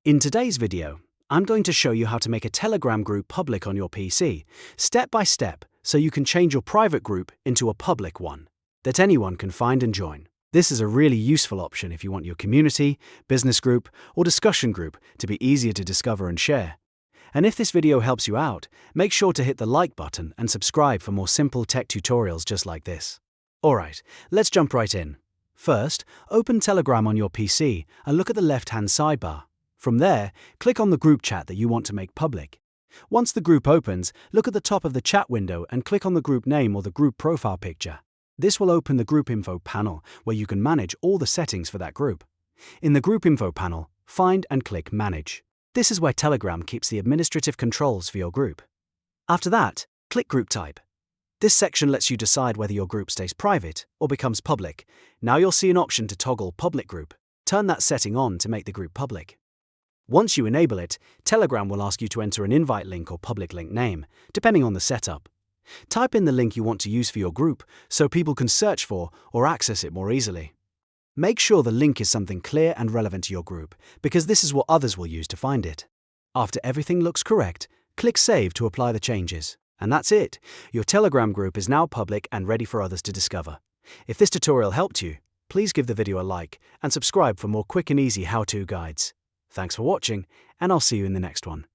In today's video, I'm going to show you how to make a Telegram group public on your PC, step by step, so you can change your private group into a public one that anyone can find and join. This is a really useful option if you want your community, business group, or discussion group to be easier to discover and share. And if this video helps you out, make sure to hit the like button and subscribe for more simple tech tutorials just like this. Alright, let's jump right in. First, open Telegram on your PC and look at the left-hand sidebar. From there, click on the group chat that you want to make public. Once the group opens, look at the top of the chat window and click on the group name or the group profile picture. This will open the group info panel where you can manage all the settings for that group. In the group info panel, find and click Manage. This is where Telegram keeps the administrative controls for your group. After that, click Group Type. This section lets you decide whether your group stays private or becomes public. Now you'll see an option to toggle Public Group. Turn that setting on to make the group public. Once you enable it, Telegram will ask you to enter an invite link or public link name, depending on the setup. Type in the link you want to use for your group so people can search for or access it more easily. Make sure the link is something clear and relevant to your group, because this is what others will use to find it. After everything looks correct, click Save to apply the changes. And that's it. Your Telegram group is now public and ready for others to discover. If this tutorial helped you, please give the video a like and subscribe for more quick and easy how-to guides. Thanks for watching, and I'll see you in the next one.